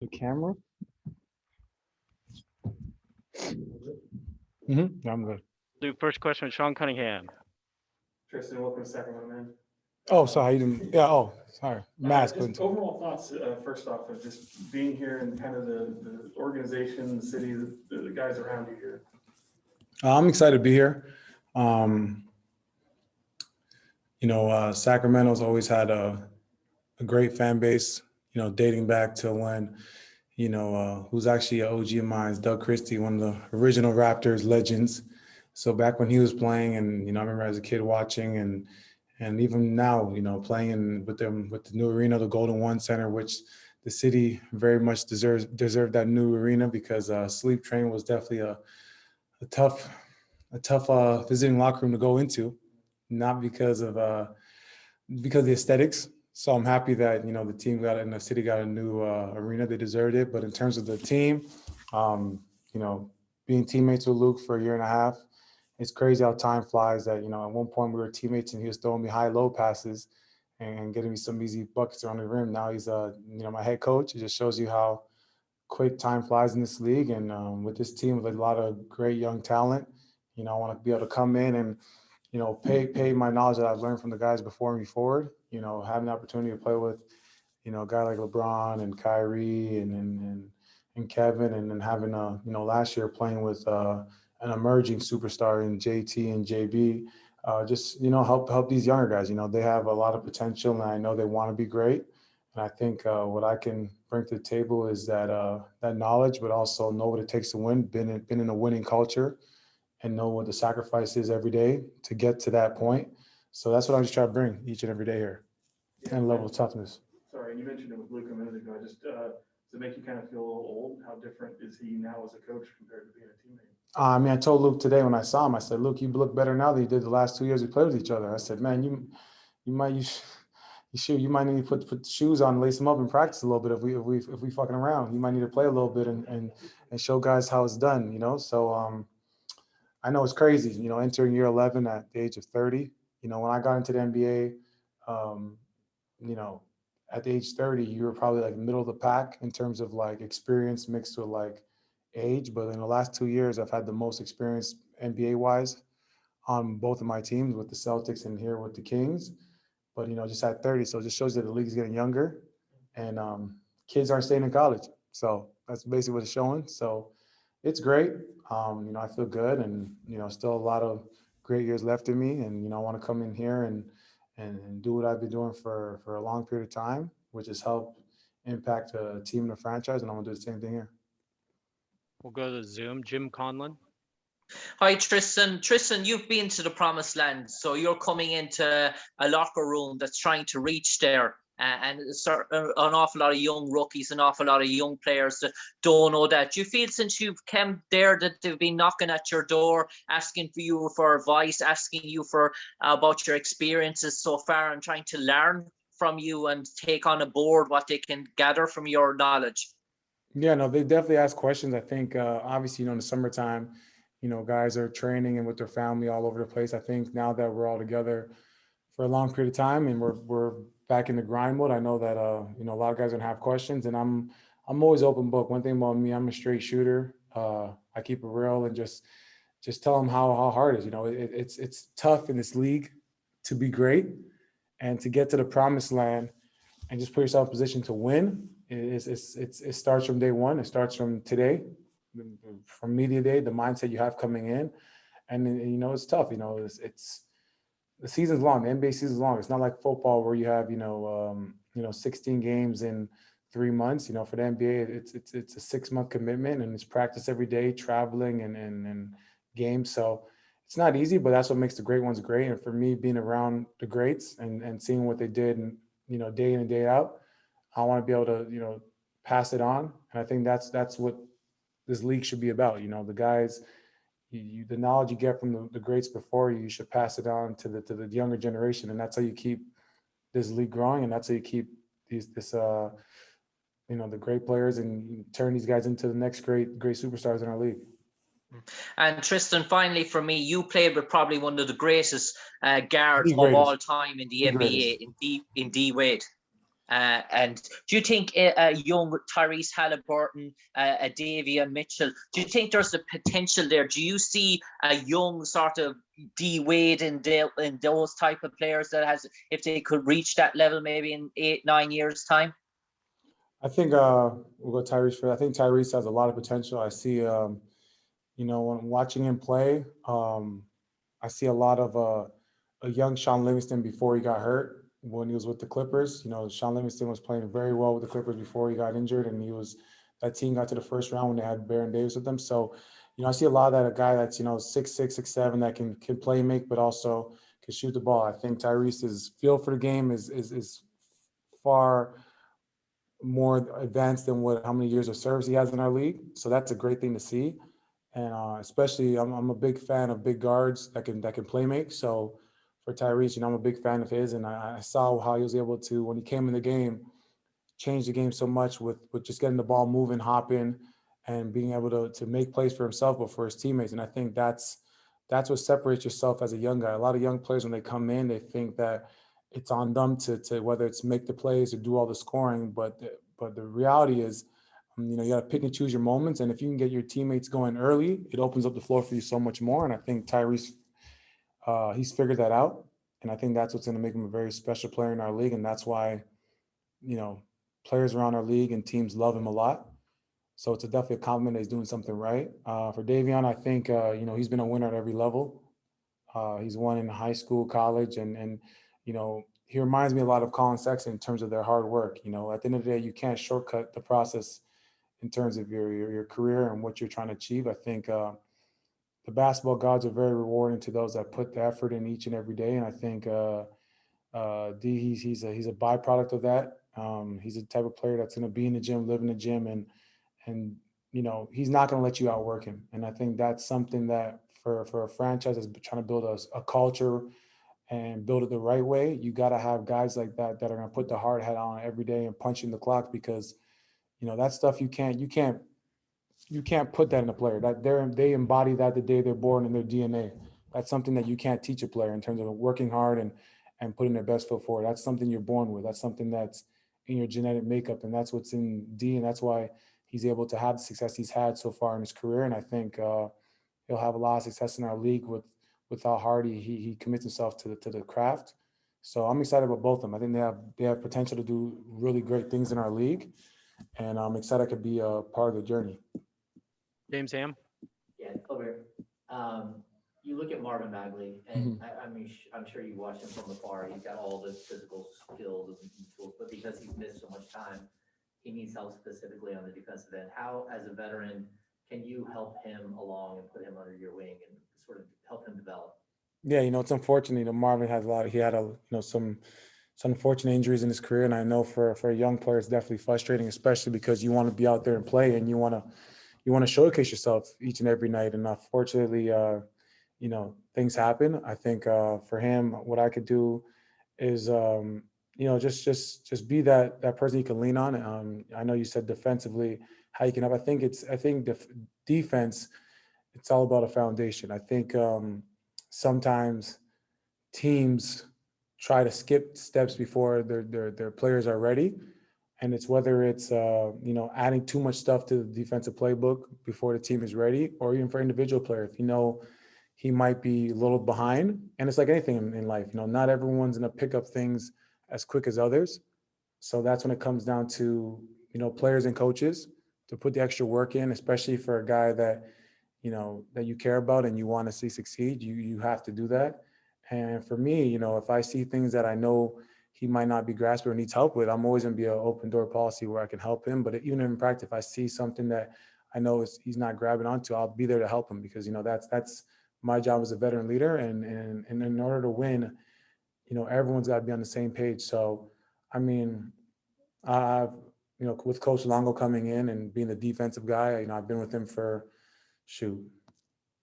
The camera? Yeah, I'm good. Do first question with Sean Cunningham. Tristan, welcome to Sacramento, man. Oh, sorry, you didn't. Yeah. Oh, sorry. Mask. Just overall thoughts, first off, of just being here and kind of the organization, the city, the guys around you here. I'm excited to be here. Sacramento's always had a great fan base, dating back to when, who's actually an OG of mine, is Doug Christie, one of the original Raptors legends. So back when he was playing, and, I remember as a kid watching and even now, playing with them with the new arena, the Golden One Center, which the city very much deserved that new arena because Sleep Train was definitely a tough visiting locker room to go into, not because of the aesthetics. So I'm happy that the team got and the city got a new arena. They deserved it. But in terms of the team, being teammates with Luke for a year and a half, it's crazy how time flies. That at one point we were teammates and he was throwing me high-low passes and getting me some easy buckets around the rim. Now he's my head coach. It just shows you how quick time flies in this league. And with this team with a lot of great young talent, I want to be able to come in and pay my knowledge that I've learned from the guys before me forward. Having the opportunity to play with a guy like LeBron and Kyrie and Kevin, and then having last year playing with an emerging superstar in JT and JB, just help these younger guys. They have a lot of potential, and I know they want to be great. And I think what I can bring to the table is that knowledge, but also know what it takes to win. Been in a winning culture, and know what the sacrifice is every day to get to that point. So that's what I just try to bring each and every day here, and level of toughness. Sorry, you mentioned it with Luke a minute ago. Just does it make you kind of feel a little old? How different is he now as a coach compared to being a teammate? I told Luke today when I saw him, I said, "Luke, you look better now than you did the last 2 years we played with each other." I said, "Man, you might need to put the shoes on, lace them up, and practice a little bit if we fucking around. You might need to play a little bit and show guys how it's done." So I know it's crazy, entering year 11 at the age of 30. When I got into the NBA, um, at the age 30, you were probably like middle of the pack in terms of like experience mixed with like age. But in the last 2 years, I've had the most experience NBA wise on both of my teams with the Celtics and here with the Kings. But, just at 30, so it just shows that the league's getting younger and kids aren't staying in college. So that's basically what it's showing. So it's great. I feel good, and still a lot of great years left in me. And I want to come in here and do what I've been doing for a long period of time, which is help impact a team and a franchise. And I want to do the same thing here. We'll go to Zoom. Jim Conlon. Hi, Tristan. Tristan, you've been to the promised land, so you're coming into a locker room that's trying to reach there. And an awful lot of young rookies, an awful lot of young players that don't know that. Do you feel since you've come there that they've been knocking at your door, asking for you for advice, asking you for about your experiences so far, and trying to learn from you and take on board what they can gather from your knowledge? Yeah, no, they definitely ask questions. I think obviously, in the summertime, guys are training and with their family all over the place. I think now that we're all together for a long period of time and we're back in the grind mode, I know that a lot of guys are gonna have questions, and I'm always open book. One thing about me, I'm a straight shooter. I keep it real and just tell them how hard it is. It's tough in this league to be great and to get to the promised land and just put yourself in a position to win. It starts from day one. It starts from today, from media day, the mindset you have coming in, and it's tough. It's the season's long. The NBA season's long. It's not like football where you have 16 games in 3 months. For the NBA, it's a 6-month commitment, and it's practice every day, traveling and games. So it's not easy, but that's what makes the great ones great. And for me, being around the greats and seeing what they did, and day in and day out, I want to be able to pass it on. And I think that's what this league should be about. The guys. The knowledge you get from the greats before you should pass it on to the younger generation, and that's how you keep this league growing, and that's how you keep the great players and turn these guys into the next great superstars in our league. And Tristan, finally for me, you played with probably one of the greatest guards of all time in the NBA, in D Wade. And do you think a young Tyrese Halliburton, a Davion Mitchell, do you think there's a potential there? Do you see a young sort of D Wade in those type of players that has, if they could reach that level maybe in 8-9 years time? I think we'll go Tyrese first. I think Tyrese has a lot of potential. I see, when watching him play, I see a lot of a young Sean Livingston before he got hurt when he was with the Clippers. Sean Livingston was playing very well with the Clippers before he got injured, and that team got to the first round when they had Baron Davis with them. So, I see a lot of that, a guy that's 6'6", 6'7", that can play make, but also can shoot the ball. I think Tyrese's feel for the game is far more advanced than how many years of service he has in our league. So that's a great thing to see. And especially, I'm a big fan of big guards that can play make. So for Tyrese, I'm a big fan of his, and I saw how he was able to, when he came in the game, change the game so much with just getting the ball moving, hopping, and being able to make plays for himself, but for his teammates. And I think that's what separates yourself as a young guy. A lot of young players, when they come in, they think that it's on them to whether it's make the plays or do all the scoring, but the reality is, you got to pick and choose your moments. And if you can get your teammates going early, it opens up the floor for you so much more. And I think Tyrese, he's figured that out. And I think that's what's going to make him a very special player in our league. And that's why, players around our league and teams love him a lot. So it's definitely a compliment that he's doing something right. For Davion, I think, he's been a winner at every level. He's won in high school, college, and he reminds me a lot of Colin Sexton in terms of their hard work. At the end of the day, you can't shortcut the process in terms of your career and what you're trying to achieve. I think the basketball gods are very rewarding to those that put the effort in each and every day. And I think D, he's a byproduct of that. He's the type of player that's going to be in the gym, live in the gym, and he's not going to let you outwork him. And I think that's something that for a franchise that's trying to build a culture and build it the right way, you got to have guys like that are going to put the hard hat on every day and punch in the clock, because that stuff you can't put that in a player. That they embody that the day they're born in their DNA. That's something that you can't teach a player in terms of working hard and putting their best foot forward. That's something you're born with. That's something that's in your genetic makeup, and that's what's in D, and that's why he's able to have the success he's had so far in his career. And I think he'll have a lot of success in our league with how hard he commits himself to the craft. So I'm excited about both of them. I think they have potential to do really great things in our league, and I'm excited I could be a part of the journey. James Ham. Yeah, over here. You look at Marvin Bagley, and I'm sure you watch him from afar. He's got all the physical skills and tools, but because he's missed so much time, he needs help specifically on the defensive end. How, as a veteran, can you help him along and put him under your wing and sort of help him develop? Yeah, it's unfortunate. Marvin has he had some unfortunate injuries in his career, and I know for a young player, it's definitely frustrating, especially because you want to be out there and play, and you want to showcase yourself each and every night. And unfortunately, things happen. I think for him, what I could do is just be that person you can lean on. I know you said defensively how you can help. I think defense, it's all about a foundation. I think sometimes teams try to skip steps before their players are ready. And it's whether it's adding too much stuff to the defensive playbook before the team is ready, or even for individual player, if he might be a little behind. And it's like anything in life, not everyone's going to pick up things as quick as others. So that's when it comes down to players and coaches to put the extra work in, especially for a guy that that you care about and you want to see succeed. You have to do that. And for me, if I see things that I know he might not be grasping or needs help with, I'm always going to be an open door policy where I can help him. But even in practice, if I see something that I know he's not grabbing onto, I'll be there to help him, because that's my job as a veteran leader. And in order to win, everyone's got to be on the same page. So, I mean, with Coach Longo coming in and being the defensive guy, I've been with him for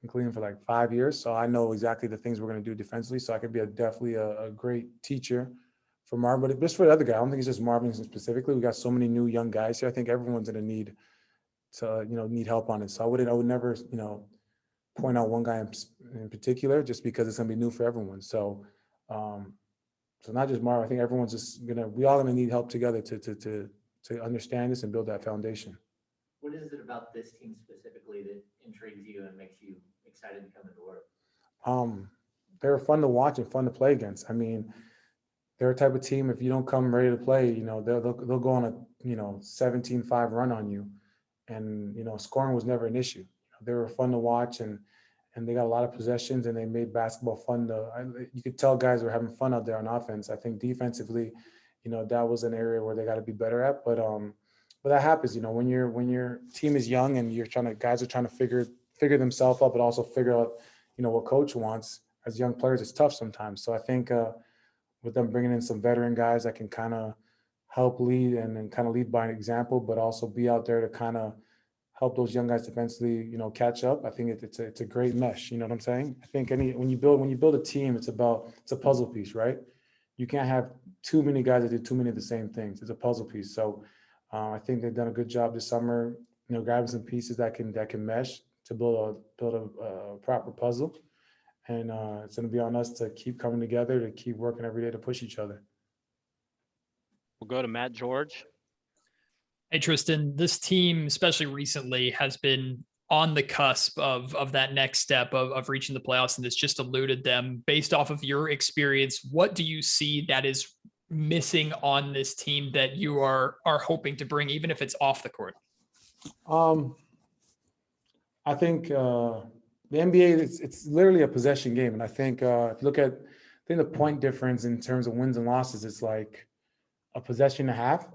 including for like 5 years. So I know exactly the things we're going to do defensively. So I could be definitely a great teacher for Marvin, but just for the other guy. I don't think it's just Marvin specifically. We got so many new young guys here. I think everyone's going to need help on it. So I would never, point out one guy in particular, just because it's going to be new for everyone. So So not just Marv, I think everyone's just we all gonna need help together to understand this and build that foundation. What is it about this team specifically that intrigues you and makes you excited to come into work? They were fun to watch and fun to play against. I mean, they're a type of team, if you don't come ready to play, they'll go on a, 17-5 run on you. And, scoring was never an issue. They were fun to watch and they got a lot of possessions and they made basketball fun you could tell guys were having fun out there on offense. I think defensively, that was an area where they got to be better at. But that happens, when your team is young and guys are trying to figure themselves out, but also figure out, what coach wants as young players, it's tough sometimes. So I think with them bringing in some veteran guys that can kind of help lead and kind of lead by an example, but also be out there to kind of help those young guys defensively, catch up. I think it's a great mesh. You know what I'm saying? I think when you build a team, it's a puzzle piece, right? You can't have too many guys that do too many of the same things. It's a puzzle piece. So I think they've done a good job this summer, grabbing some pieces that can mesh to build a proper puzzle. And it's going to be on us to keep coming together, to keep working every day to push each other. We'll go to Matt George. Hey, Tristan, this team, especially recently, has been on the cusp of that next step of reaching the playoffs, and it's just eluded them. Based off of your experience, what do you see that is missing on this team that you are hoping to bring, even if it's off the court? I think the NBA, it's literally a possession game. And I think if you look at, the point difference in terms of wins and losses, it's like a possession and a half,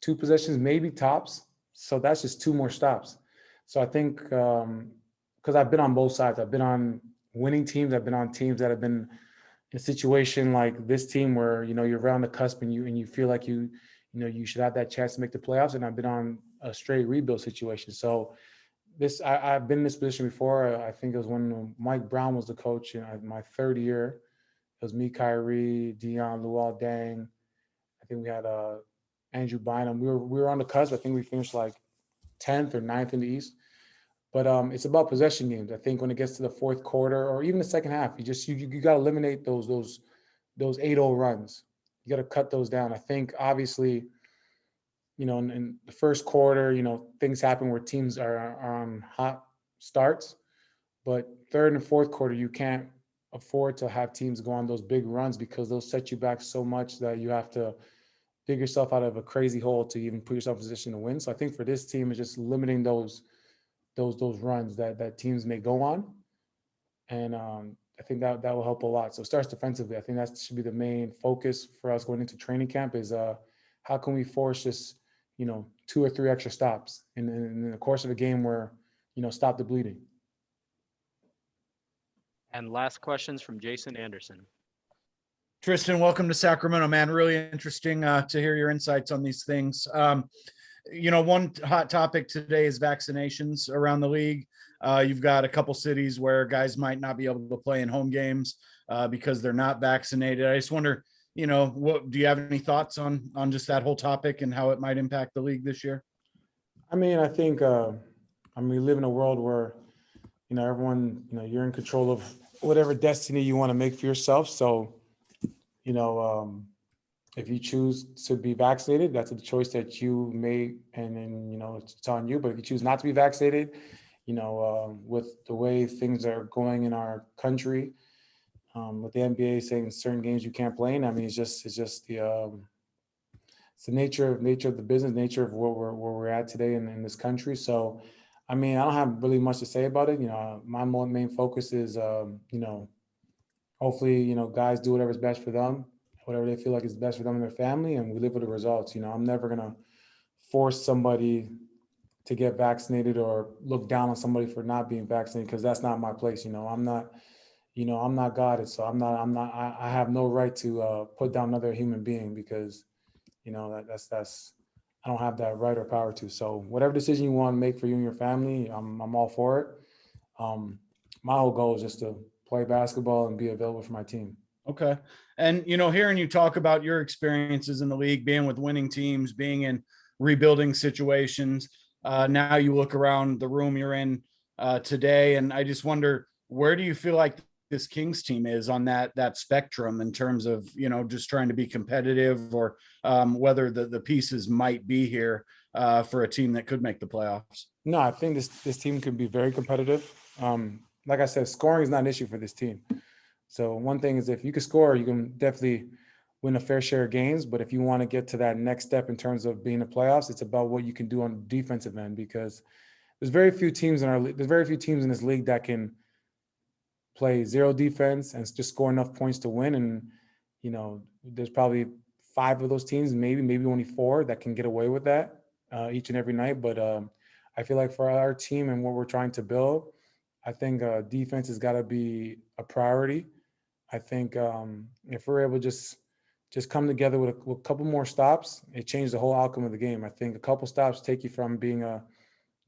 2 possessions, maybe tops. So that's just 2 more stops. So I think because I've been on both sides, I've been on winning teams, I've been on teams that have been in a situation like this team where, you're around the cusp and you feel like you should have that chance to make the playoffs. And I've been on a straight rebuild situation. So I've been in this position before. I think it was when Mike Brown was the coach in my 3rd year. It was me, Kyrie, Dion, Luol Deng. I think we had Andrew Bynum. We were on the cusp. I think we finished like 10th or 9th in the East. But it's about possession games. I think when it gets to the 4th quarter or even the second half, you got to eliminate those 8-0 runs. You got to cut those down. I think obviously, in the 1st quarter, things happen where teams are on hot starts. But 3rd and 4th quarter, you can't afford to have teams go on those big runs because they'll set you back so much that you have to dig yourself out of a crazy hole to even put yourself in position to win. So I think for this team, it's just limiting those runs that teams may go on. And I think that will help a lot. So it starts defensively. I think that should be the main focus for us going into training camp is how can we force just, 2 or 3 extra stops in the course of a game where, stop the bleeding. And last questions from Jason Anderson. Tristan, welcome to Sacramento, man. Really interesting to hear your insights on these things. One hot topic today is vaccinations around the league. You've got a couple cities where guys might not be able to play in home games because they're not vaccinated. I just wonder, what do you have any thoughts on just that whole topic and how it might impact the league this year? I mean, I think, we live in a world where, everyone, you're in control of whatever destiny you want to make for yourself. So, if you choose to be vaccinated, that's a choice that you make, and then, it's on you. But if you choose not to be vaccinated, with the way things are going in our country, with the NBA saying certain games you can't play in, I mean, it's just the nature of the business, nature of where we're at today in this country. So, I mean, I don't have really much to say about it. My main focus is, hopefully, guys do whatever's best for them, whatever they feel like is best for them and their family, and we live with the results. I'm never gonna force somebody to get vaccinated or look down on somebody for not being vaccinated, because that's not my place. I'm not God, so I have no right to put down another human being because, that's I don't have that right or power to. So whatever decision you want to make for you and your family, I'm all for it. My whole goal is just to play basketball and be available for my team. Okay. And, hearing you talk about your experiences in the league, being with winning teams, being in rebuilding situations, now you look around the room you're in today, and I just wonder, where do you feel like this Kings team is on that spectrum in terms of, just trying to be competitive, or whether the pieces might be here for a team that could make the playoffs. No, I think this team could be very competitive. Like I said, scoring is not an issue for this team. So one thing is, if you can score, you can definitely win a fair share of games. But if you want to get to that next step in terms of being in the playoffs, it's about what you can do on the defensive end, because there's very few teams in this league that can play zero defense and just score enough points to win. And, there's probably 5 of those teams, maybe only 4 that can get away with that each and every night. But I feel like for our team and what we're trying to build, I think defense has got to be a priority. I think if we're able to just come together with a couple more stops, it changed the whole outcome of the game. I think a couple stops take you from being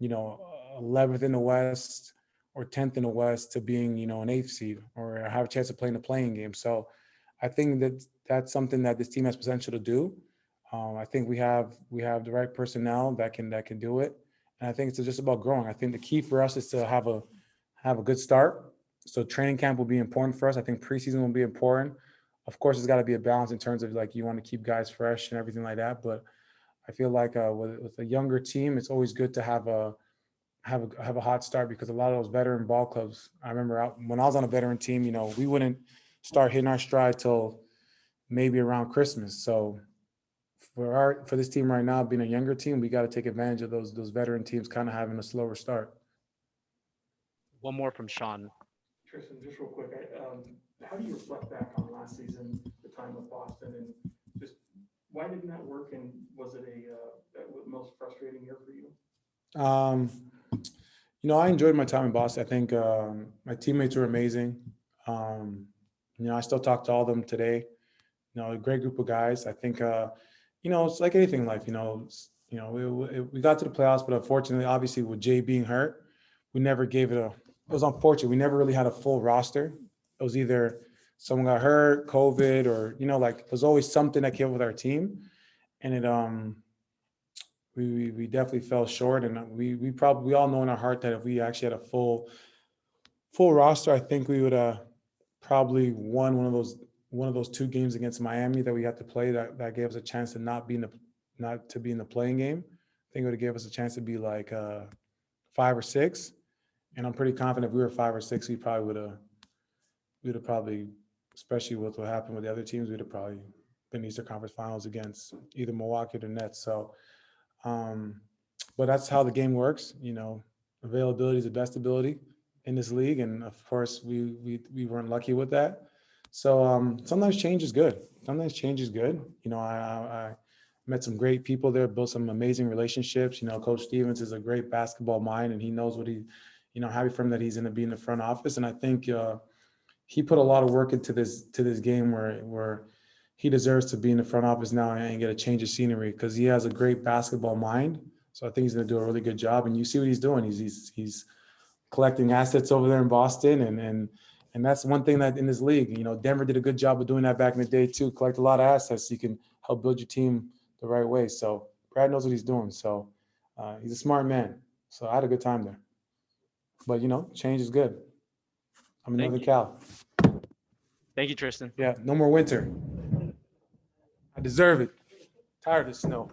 11th in the West or 10th in the West to being, an 8th seed, or have a chance of playing the playing game. So I think that's something that this team has potential to do. I think we have the right personnel that can do it. And I think it's just about growing. I think the key for us is to have a good start. So training camp will be important for us. I think preseason will be important. Of course, there's got to be a balance in terms of, like, you want to keep guys fresh and everything like that. But I feel like with a younger team, it's always good to have a hot start, because a lot of those veteran ball clubs, I remember when I was on a veteran team, we wouldn't start hitting our stride till maybe around Christmas. So for this team right now, being a younger team, we got to take advantage of those veteran teams kind of having a slower start. One more from Sean. Tristan, just real quick, how do you reflect back on last season, the time with Boston, and just why didn't that work? And was it the most frustrating year for you? I enjoyed my time in Boston. I think my teammates were amazing. I still talk to all of them today. A great group of guys. I think, it's like anything in life. We got to the playoffs, but unfortunately, obviously, with Jay being hurt, we never gave it it was unfortunate. We never really had a full roster. It was either someone got hurt, COVID, or, it was always something that came up with our team. And it, we definitely fell short. And we all know in our heart that if we actually had a full roster, I think we would probably won one of those 2 games against Miami that we had to play that gave us a chance to not be in the playing game. I think it would have gave us a chance to be like 5 or 6. And I'm pretty confident if we were 5 or 6, we would have probably, especially with what happened with the other teams, we'd have probably been Eastern Conference Finals against either Milwaukee or the Nets. So, but that's how the game works. Availability is the best ability in this league, and of course, we weren't lucky with that. So sometimes change is good. I met some great people there, built some amazing relationships. Coach Stevens is a great basketball mind, and he knows what happy for him that he's going to be in the front office. And I think he put a lot of work into this game where he deserves to be in the front office now and get a change of scenery, because he has a great basketball mind. So I think he's going to do a really good job. And you see what he's doing. He's collecting assets over there in Boston, and that's one thing that in this league, Denver did a good job of doing that back in the day too. Collect a lot of assets so you can help build your team the right way. So Brad knows what he's doing. So he's a smart man. So I had a good time there. But change is good. I'm in Thank Northern you. Cal. Thank you, Tristan. Yeah, no more winter. I deserve it. Tired of snow.